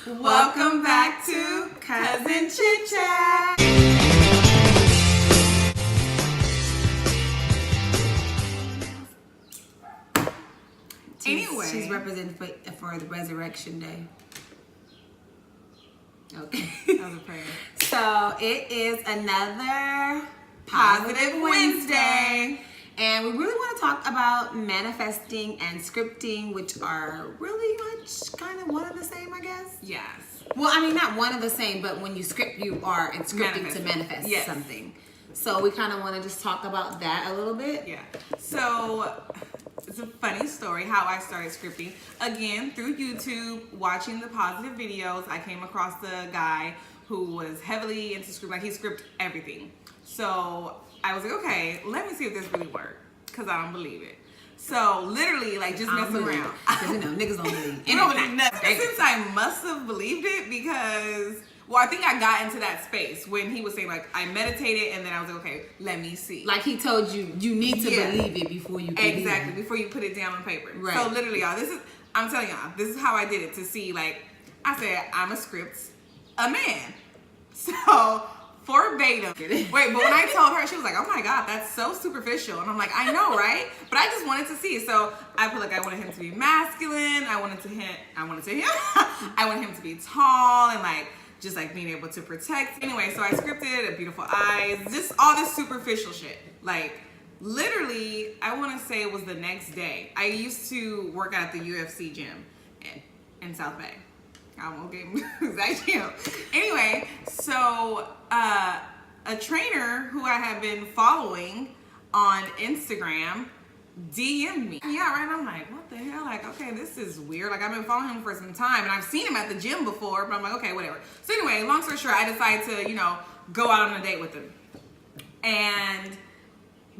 Welcome back to Cousin Chit Chat. Anyway, she's representing for the Resurrection Day. Okay. That was a prayer. So it is another Positive Wednesday. And we really want to talk about manifesting and scripting, which are really much kind of one and the same, I guess. Yes. Well, I mean, not one and the same, but when you script, you are scripting to manifest Yes. something. So we kind of want to just talk about that a little bit. Yeah. So it's a funny story how I started scripting. Again, through YouTube, watching the positive videos, I came across the guy who was heavily into scripting. Like, he scripted everything. So I was like, okay, let me see if this really works, because I don't believe it. So literally, like, just messing around. Because, niggas don't believe. You don't believe nothing. Since I must have believed it, because, well, I think I got into that space when he was saying, like, I meditated, and then I was like, okay, let me see. Like he told you, you need to believe it before you believe Exactly, it. before you put it down on paper. Right. So literally, y'all, I'm telling y'all, this is how I did it to see, like, I said, I'm a script a man. So, verbatim. Wait, but when I told her, she was like, oh my God, that's so superficial. And I'm like, I know, right? But I just wanted to see. So I put, like, I wanted him to be masculine. I wanted him to be tall and, like, just, like, being able to protect. Anyway, so I scripted a beautiful eyes, just all this superficial shit. Like, literally, I want to say it was the next day. I used to work at the UFC gym in South Bay. I won't give him exact gym. Anyway, so a trainer who I have been following on Instagram DM'd me. Yeah, right. I'm like, what the hell? Like, okay, this is weird. Like, I've been following him for some time, and I've seen him at the gym before, but I'm like, okay, whatever. So anyway, long story short, I decided to, go out on a date with him. And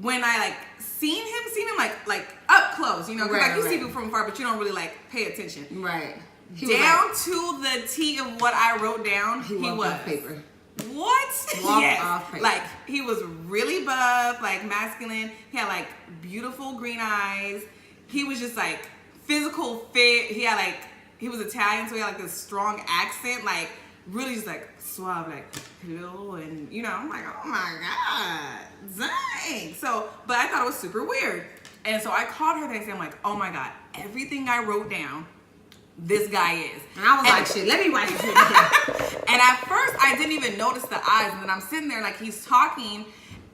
when I, like, seen him like up close, because like you see people from afar, but you don't really, like, pay attention. Right. Down to the T of what I wrote down, he was. Off paper. What? Yes. Off paper. Like, he was really buff, like, masculine. He had, like, beautiful green eyes. He was just, like, physical fit. He was Italian, so he had, like, this strong accent, like, really just, like, suave, like, hello, and, I'm like, oh my God, dang. So, but I thought it was super weird. And so I called her the next day. I'm like, oh my God, everything I wrote down, this guy is. And I was like, shit, let me write this shit down. And at first, I didn't even notice the eyes. And then I'm sitting there, like, he's talking.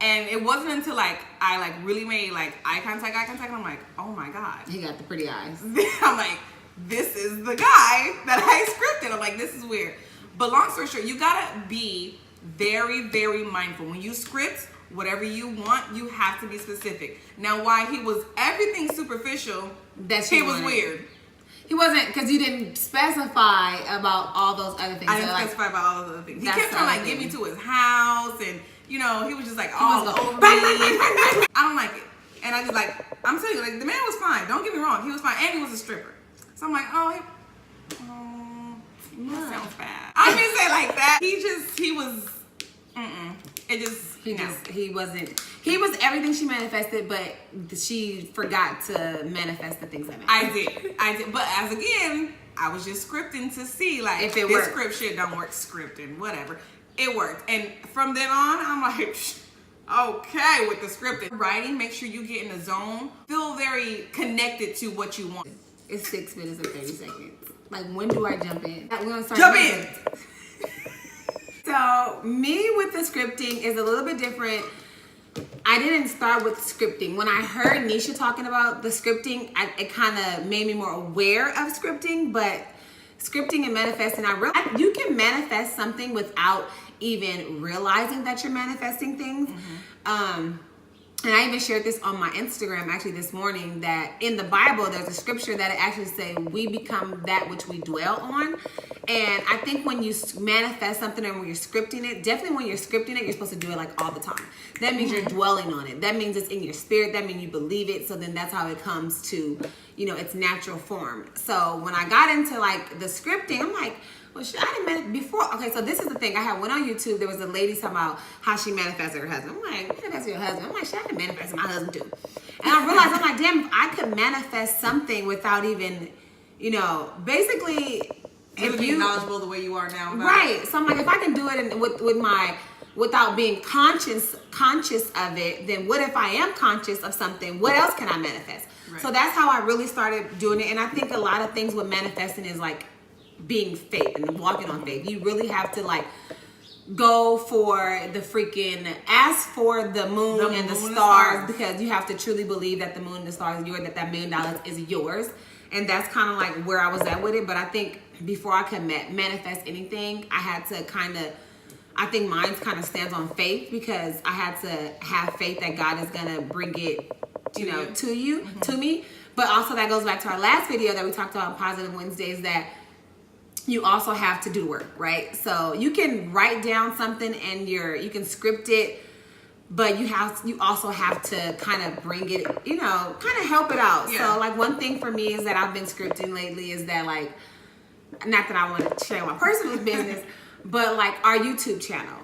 And it wasn't until, like, I, like, really made, like, eye contact. And I'm like, oh, my God. He got the pretty eyes. I'm like, this is the guy that I scripted. I'm like, this is weird. But long story short, you got to be very, very mindful. When you script whatever you want, you have to be specific. Now, why he was everything superficial, he was weird. He wasn't, because you didn't specify about all those other things. I didn't specify about all those other things. He kept trying to, like, get me to his house, and, he was just, like, all over me. I don't like it. And I just, like, I'm telling you, like, the man was fine. Don't get me wrong. He was fine. And he was a stripper. So I'm like, that sounds bad. I didn't say like that. He was everything she manifested, but she forgot to manifest the things that manifested. I did. But I was just scripting to see, like, if it this worked. Script shit don't work scripting, whatever. It worked. And from then on, I'm like, okay with the scripting. Writing, make sure you get in the zone. Feel very connected to what you want. It's 6 minutes and 30 seconds. Like, when do I jump in? We're gonna start jump in. So, me with the scripting is a little bit different. I didn't start with scripting. When I heard Nisha talking about the scripting, it kind of made me more aware of scripting, but scripting and manifesting, I realized you can manifest something without even realizing that you're manifesting things. Mm-hmm. And I even shared this on my Instagram actually this morning, that in the Bible, there's a scripture that it actually says we become that which we dwell on. And I think when you manifest something and when you're scripting it, definitely when you're scripting it, you're supposed to do it like all the time. That means you're dwelling on it. That means it's in your spirit. That means you believe it. So then that's how it comes to, its natural form. So when I got into like the scripting, I'm like, well, I didn't before. Okay, so this is the thing. I went on YouTube. There was a lady talking about how she manifested her husband. I'm like, manifest your husband. I'm like, I can manifest my husband too. And I realized, I'm like, damn, if I could manifest something without even, basically, If you knowledgeable the way you are now. Right. So I'm like, if I can do it without being conscious of it, then what if I am conscious of something? What else can I manifest? Right. So that's how I really started doing it. And I think a lot of things with manifesting is like being faith and walking on faith. You really have to like go for the freaking, ask for the moon and the stars, because you have to truly believe that the moon and the stars is yours, that $1 million is yours. And that's kind of like where I was at with it. But I think before I could manifest anything, I had to I think mine kind of stands on faith, because I had to have faith that God is going to bring it, to me. But also that goes back to our last video that we talked about on Positive Wednesdays, that you also have to do the work, right? So you can write down something and you can script it, but you also have to kind of bring it, kind of help it out. Yeah. So like one thing for me is that I've been scripting lately is that, like, not that I want to share my personal business, but like our YouTube channel,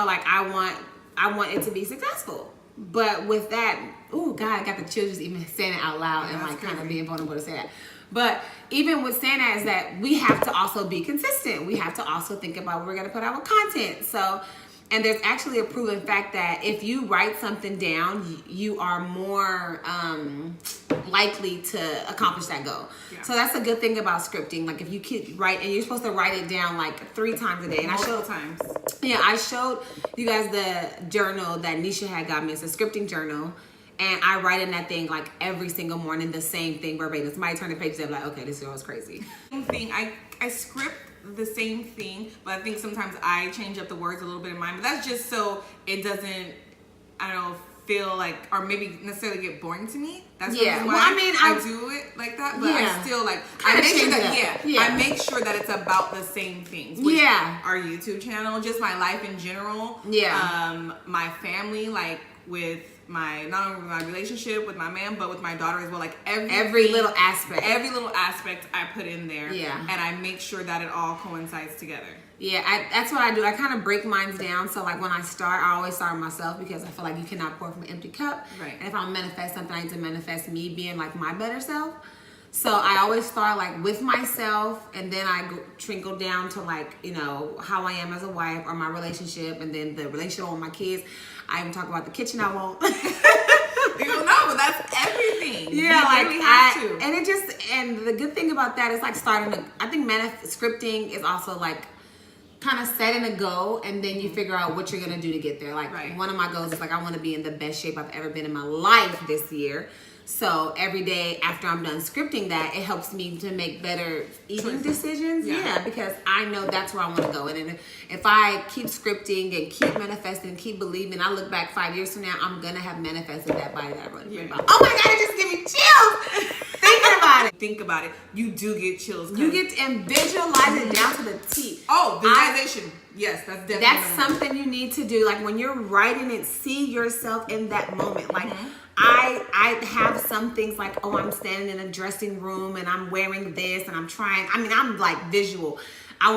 like I want it to be successful. But with that, oh God, I got the children even saying it out loud and like kind of being vulnerable to say that. But even with saying that is that we have to also be consistent. We have to also think about where we're going to put our content. So, and there's actually a proven fact that if you write something down, you are more likely to accomplish that goal. Yeah. So that's a good thing about scripting. Like if you keep write, and you're supposed to write it down like 3 times a day. And Multiple times. Yeah, I showed you guys the journal that Nisha had got me. It's a scripting journal. And I write in that thing like every single morning, the same thing verbatim. Somebody turn the pages up like, okay, this girl is crazy. Same thing. I script the same thing, but I think sometimes I change up the words a little bit in mine. But that's just so it doesn't, I don't know, feel like, or maybe necessarily get boring to me. That's why I do it like that. But I still like, I make sure that I make sure that it's about the same things. Our YouTube channel, just my life in general. My family, like with not only my relationship with my man, but with my daughter as well. Like every little aspect I put in there. And I make sure that it all coincides together. That's what I do. I kind of break mine down. So like when I start, I always start with myself, because I feel like you cannot pour from an empty cup. Right. And if I manifest something, I need to manifest me being like my better self. So I always start like with myself, and then I trickle down to like, how I am as a wife, or my relationship, and then the relationship with my kids. I even talk about the kitchen I won't. But that's everything. And the good thing about that is like I think scripting is also like kind of setting a goal, and then you figure out what you're going to do to get there. Like one of my goals is like, I want to be in the best shape I've ever been in my life this year. So every day after I'm done scripting that, it helps me to make better eating decisions. Because I know that's where I want to go. And if I keep scripting and keep manifesting, keep believing, I look back 5 years from now, I'm going to have manifested that body that I wrote about. Oh my God, it just gave me chills thinking about it. Think about it. You do get chills. You get to visualize it down to the T. Oh, visualization. Yes, that's definitely. That's something you need to do. Like when you're writing it, see yourself in that moment. Like I have some things like, I'm standing in a dressing room and I'm wearing this and I'm like visual. I'm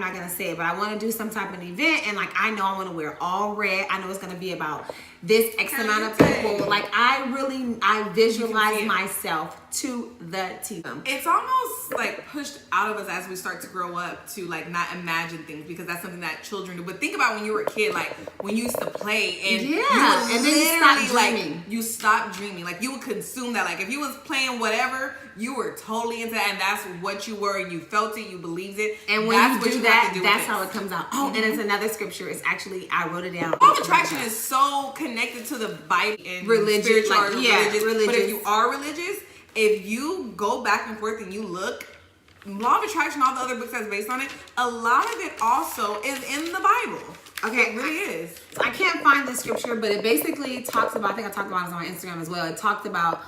not going to say it, but I want to do some type of event, and like I know I want to wear all red. I know it's going to be about this X amount of people. Like I visualize myself to the T. It's almost like pushed out of us as we start to grow up to like not imagine things, because that's something that children do. But think about when you were a kid, like when you used to play and and then you stop dreaming. Like, you stop dreaming. Like you would consume that. Like if you was playing whatever, you were totally into that, and that's what you were, and you felt it, you believed it. And when you do that, that's how it comes out. And it's another scripture. It's actually, I wrote it down. Law of attraction is so connected to the Bible and religious. But if you are religious, if you go back and forth and you look, Law of Attraction, all the other books that's based on it, a lot of it also is in the Bible. Okay, it really is. I can't find the scripture, but it basically talks about, I think I talked about it on Instagram as well. It talked about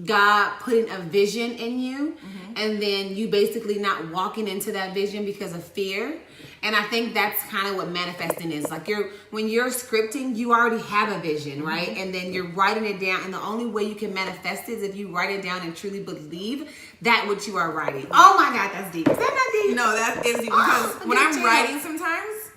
God putting a vision in you, and then you basically not walking into that vision because of fear. And I think that's kind of what manifesting is. Like when you're scripting, you already have a vision, right? And then you're writing it down, and the only way you can manifest it is if you write it down and truly believe that what you are writing. Oh my God, that's deep. Is that not deep? No, that is deep, because when I'm writing sometimes,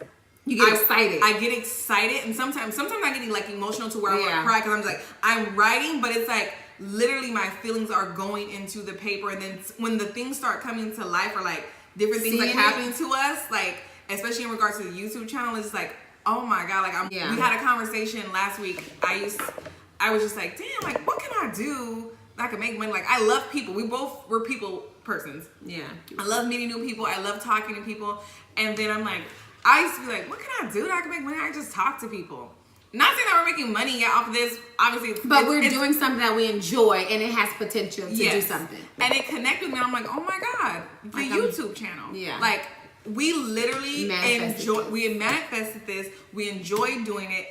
you get excited. I get excited, and sometimes I get like emotional to where I want to cry, because I'm just like, I'm writing, but it's like literally my feelings are going into the paper, and then when the things start coming to life, or like different things like Seeing it. happening to us, like especially in regards to the YouTube channel, it's like, oh my god, like Yeah. we had a conversation last week. I was just like, damn, like what can I do that I can make money? Like I love people. We're people persons. Yeah. I love meeting new people. I love talking to people. And then I'm like, I used to be like, what can I do that I can make money? I just talk to people. Not saying that we're making money yet off of this, obviously. But we're doing something that we enjoy and it has potential to do Yes. something. And it connected with me. I'm like, oh my god, the Like, YouTube channel. Yeah. Like we literally Manifested we manifested this. We enjoy doing it.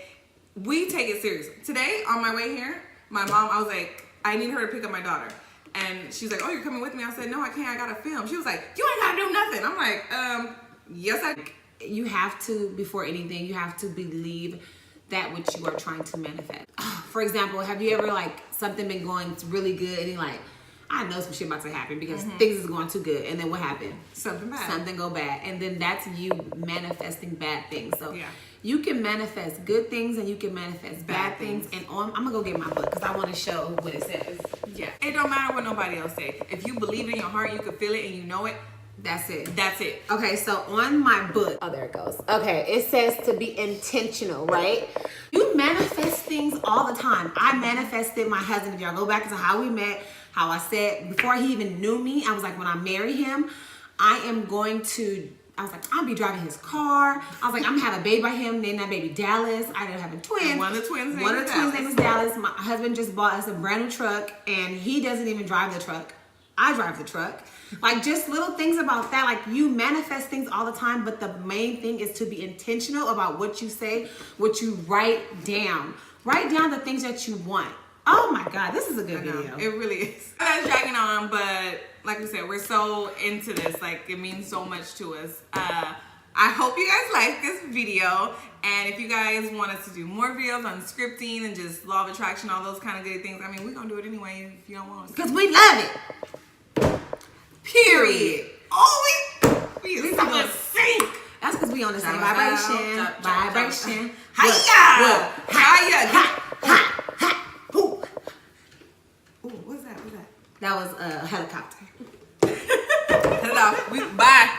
We take it serious. Today on my way here, my mom, I was like, I need her to pick up my daughter. And she's like, oh, you're coming with me? I said, no, I can't. I gotta film. She was like, you ain't gotta do nothing. I'm like, yes, I. You have to, before anything, you have to believe that which you are trying to manifest. For example, have you ever like something been going really good and you're like, I know some shit about to happen because things is going too good, and then what happened? Something bad. Something go bad, and then that's you manifesting bad things. So Yeah. you can manifest good things and you can manifest bad Bad things. things. And I'm gonna go get my book because I want to show what it says. Yeah. It don't matter what nobody else say. If you believe it in your heart, you can feel it, and you know it. That's it. That's it. Okay, so on my book, oh, there it goes. Okay, it says to be intentional, right? You manifest things all the time. I manifested my husband. If y'all go back to how we met, how I said before he even knew me, I was like, when I marry him, I was like, I'll be driving his car. I was like, I'm gonna have a baby by him, name that baby Dallas. I ended up having twins. And one of the twins' One name of is the twins' Dallas. name is Dallas. My husband just bought us a brand new truck, and he doesn't even drive the truck. I drive the truck. Like just little things about that. Like you manifest things all the time, but the main thing is to be intentional about what you say, what you write down. Write down the things that you want. Oh my God, this is a good video. It really is. That's dragging on, but like we said, we're so into this. Like it means so much to us. I hope you guys like this video, and if you guys want us to do more videos on scripting and just law of attraction, all those kind of good things, I mean, we're gonna do it anyway if you don't want us to. Because we love it. Period. We is on gonna sink. That's because we on the same Jump, vibration. jump, jump, Vibration. Hiya! Hiya! Ha! Ooh. Ooh, what's that? What's that? That was a helicopter. Cut it off. Bye.